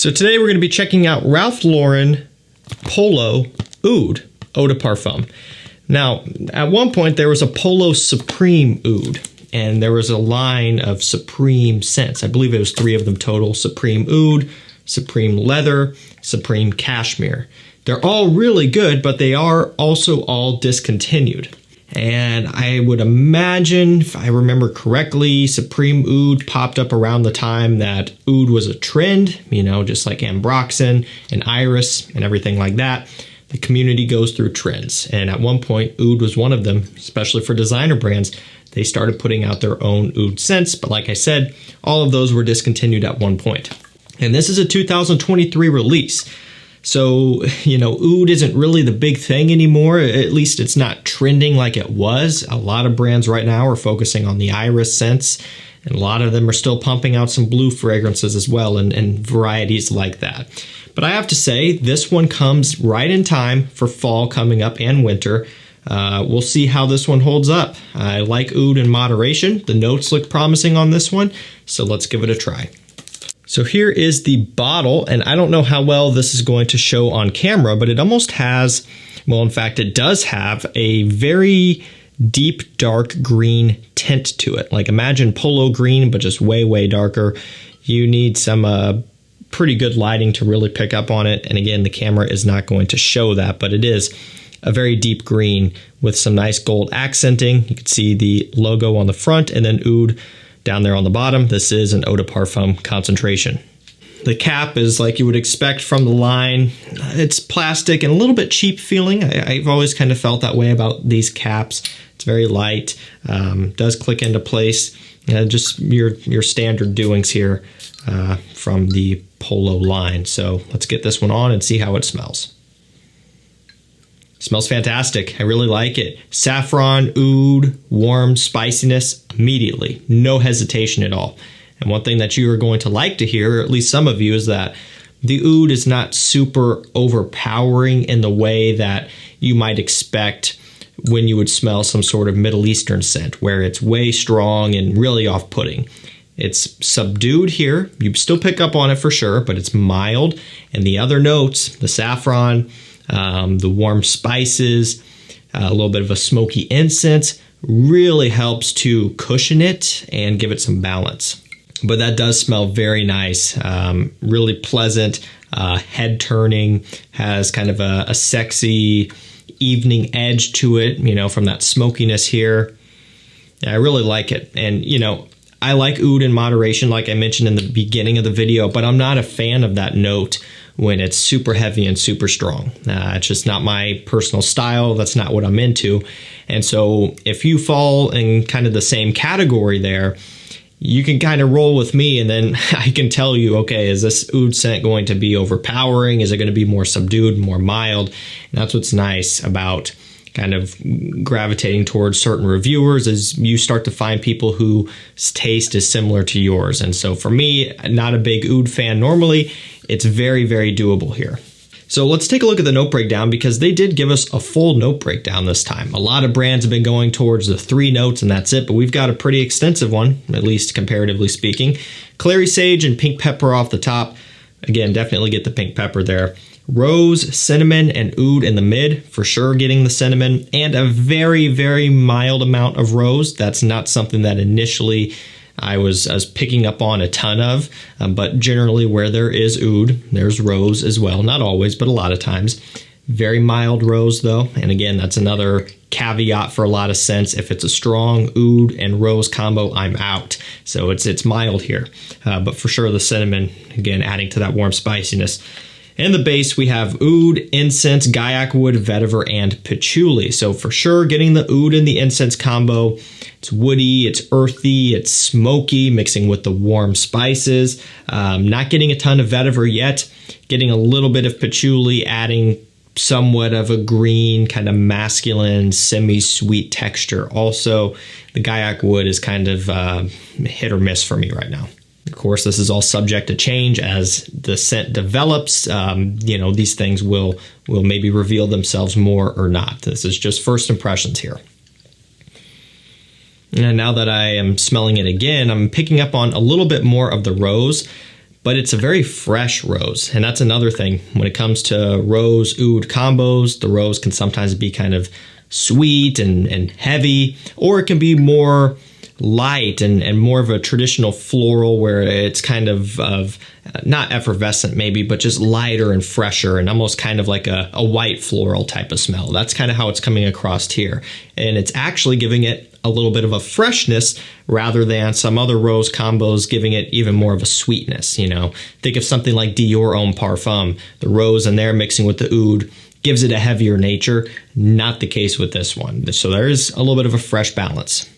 So today we're going to be checking out Ralph Lauren Polo Oud Eau de Parfum. Now, at one point there was a Polo Supreme Oud, and there was a line of Supreme scents. I believe it was 3 of them total: Supreme Oud, Supreme Leather, Supreme Cashmere. They're all really good, but they are also all discontinued. And I would imagine, if I remember correctly, Supreme Oud popped up around the time that oud was a trend, you know, just like Ambroxan and Iris and everything like that. The community goes through trends. And at one point, oud was one of them, especially for designer brands. They started putting out their own oud scents. But like I said, all of those were discontinued at one point. And this is a 2023 release. So, you know, oud isn't really the big thing anymore. At least it's not trending like it was. A lot of brands right now are focusing on the iris scents, and a lot of them are still pumping out some blue fragrances as well, and varieties like that. But I have to say, this one comes right in time for fall coming up and winter. We'll see how this one holds up. I like oud in moderation. The notes look promising on this one, so let's give it a try. So here is the bottle, and I don't know how well this is going to show on camera, but it almost has, well, in fact, it does have a very deep, dark green tint to it. Like imagine Polo green, but just way, way darker. You need some pretty good lighting to really pick up on it. And again, the camera is not going to show that, but it is a very deep green with some nice gold accenting. You can see the logo on the front and then oud down there on the bottom. This is an eau de parfum concentration. The cap is like you would expect from the line. It's plastic and a little bit cheap feeling. I've always kind of felt that way about these caps. It's very light, does click into place. Just your standard doings here from the Polo line. So let's get this one on and see how it smells. Smells fantastic. I really like it. Saffron, oud, warm spiciness immediately. No hesitation at all. And one thing that you are going to like to hear, or at least some of you, is that the oud is not super overpowering in the way that you might expect when you would smell some sort of Middle Eastern scent, where it's way strong and really off-putting. It's subdued here. You still pick up on it for sure, but it's mild. And the other notes, the saffron, the warm spices, a little bit of a smoky incense, really helps to cushion it and give it some balance. But that does smell very nice, really pleasant, head turning, has kind of a sexy evening edge to it, you know, from that smokiness here. I really like it. And, you know, I like oud in moderation, like I mentioned in the beginning of the video, but I'm not a fan of that note when it's super heavy and super strong. It's just not my personal style. That's not what I'm into. And so if you fall in kind of the same category there, you can kind of roll with me, and then I can tell you, okay, is this oud scent going to be overpowering? Is it going to be more subdued, more mild? And that's what's nice about kind of gravitating towards certain reviewers, is you start to find people whose taste is similar to yours. And so for me, not a big oud fan normally, it's very, very doable here. So let's take a look at the note breakdown, because they did give us a full note breakdown this time. A lot of brands have been going towards the 3 notes and that's it, but we've got a pretty extensive one, at least comparatively speaking. Clary sage and pink pepper off the top. Again, definitely get the pink pepper there. Rose, cinnamon, and oud in the mid, for sure getting the cinnamon, and a very, very mild amount of rose. That's not something that initially I was picking up on a ton of, but generally where there is oud, there's rose as well. Not always, but a lot of times. Very mild rose though, and again, that's another caveat for a lot of scents. If it's a strong oud and rose combo, I'm out. So it's mild here, but for sure the cinnamon, again, adding to that warm spiciness. In the base, we have oud, incense, gaiac wood, vetiver, and patchouli. So for sure, getting the oud and the incense combo. It's woody, it's earthy, it's smoky, mixing with the warm spices. Not getting a ton of vetiver yet. Getting a little bit of patchouli, adding somewhat of a green, kind of masculine, semi-sweet texture. Also, the gaiac wood is kind of hit or miss for me right now. Of course, this is all subject to change as the scent develops. You know, these things will maybe reveal themselves more or not. This is just first impressions here. And now that I am smelling it again, I'm picking up on a little bit more of the rose, but it's a very fresh rose. And that's another thing. When it comes to rose oud combos, the rose can sometimes be kind of sweet and heavy, or it can be more light and more of a traditional floral where it's kind of not effervescent maybe, but just lighter and fresher and almost kind of like a white floral type of smell. That's kind of how it's coming across here. And it's actually giving it a little bit of a freshness rather than some other rose combos giving it even more of a sweetness. You know, think of something like Dior Homme Parfum. The rose in there mixing with the oud gives it a heavier nature. Not the case with this one. So there is a little bit of a fresh balance.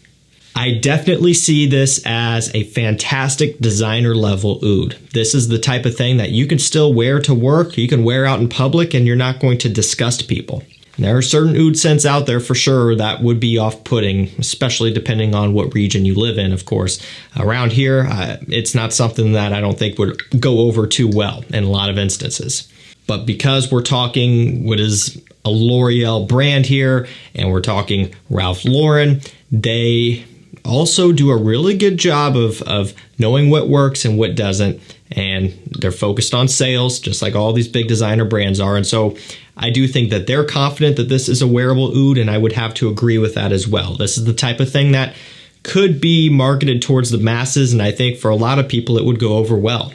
I definitely see this as a fantastic designer level oud. This is the type of thing that you can still wear to work, you can wear out in public, and you're not going to disgust people. There are certain oud scents out there for sure that would be off-putting, especially depending on what region you live in, of course. Around here, it's not something that I don't think would go over too well in a lot of instances. But because we're talking what is a L'Oreal brand here, and we're talking Ralph Lauren, they also do a really good job of knowing what works and what doesn't, and they're focused on sales just like all these big designer brands are. And so I do think that they're confident that this is a wearable oud, and I would have to agree with that as well. This is the type of thing that could be marketed towards the masses, and I think for a lot of people it would go over well.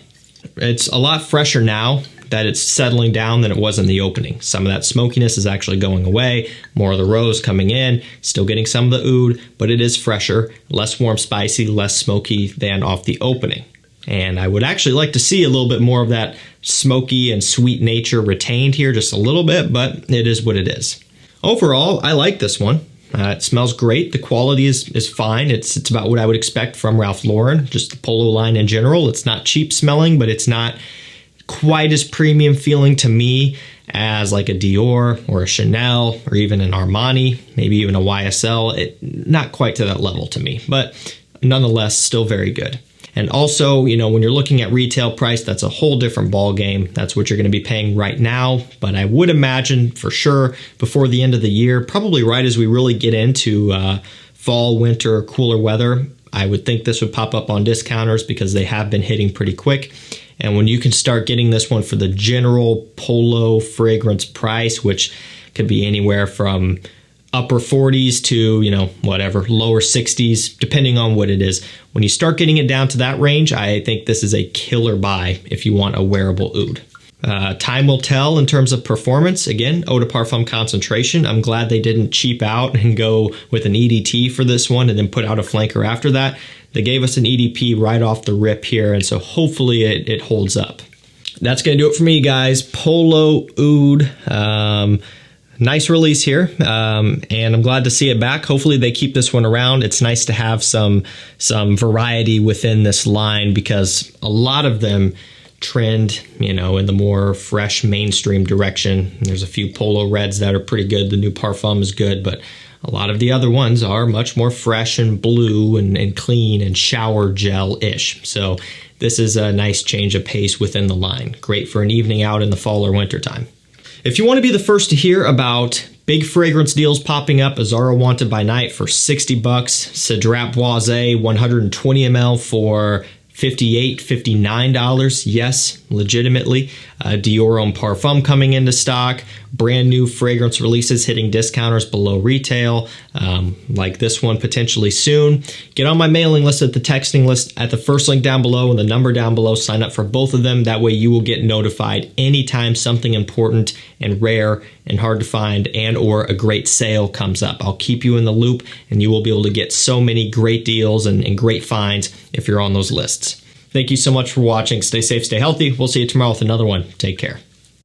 It's a lot fresher now that it's settling down than it was in the opening. Some of that smokiness is actually going away, more of the rose coming in, still getting some of the oud, but it is fresher, less warm spicy, less smoky than off the opening. And I would actually like to see a little bit more of that smoky and sweet nature retained here, just a little bit, but it is what it is. Overall, I like this one. It smells great. The quality is fine. It's about what I would expect from Ralph Lauren, just the Polo line in general. It's not cheap smelling, but it's not quite as premium feeling to me as like a Dior or a Chanel or even an Armani, maybe even a YSL. Not quite to that level to me, but nonetheless, still very good. And also, you know, when you're looking at retail price, that's a whole different ball game. That's what you're going to be paying right now. But I would imagine for sure before the end of the year, probably right as we really get into fall, winter, cooler weather, I would think this would pop up on discounters because they have been hitting pretty quick. And when you can start getting this one for the general Polo fragrance price, which could be anywhere from upper 40s to, you know, whatever, lower 60s, depending on what it is. When you start getting it down to that range, I think this is a killer buy if you want a wearable oud. Time will tell in terms of performance. Again, eau de parfum concentration. I'm glad they didn't cheap out and go with an EDT for this one and then put out a flanker after that. They gave us an EDP right off the rip here, and so hopefully it holds up. That's going to do it for me, guys. Polo Oud. Nice release here, and I'm glad to see it back. Hopefully they keep this one around. It's nice to have some variety within this line because a lot of them trend, you know, in the more fresh mainstream direction. There's a few Polo Reds that are pretty good. The new Parfum is good, but a lot of the other ones are much more fresh and blue and clean and shower gel-ish. So this is a nice change of pace within the line. Great for an evening out in the fall or winter time. If you want to be the first to hear about big fragrance deals popping up, Azzaro Wanted by Night for $60, Cedrat Boisé 120 ml for $58, $59. Yes, legitimately. Dior Homme Parfum coming into stock. Brand new fragrance releases hitting discounters below retail, like this one potentially soon. Get on my mailing list at the texting list at the first link down below and the number down below. Sign up for both of them. That way you will get notified anytime something important and rare and hard to find and or a great sale comes up. I'll keep you in the loop and you will be able to get so many great deals and great finds if you're on those lists. Thank you so much for watching. Stay safe, stay healthy. We'll see you tomorrow with another one. Take care.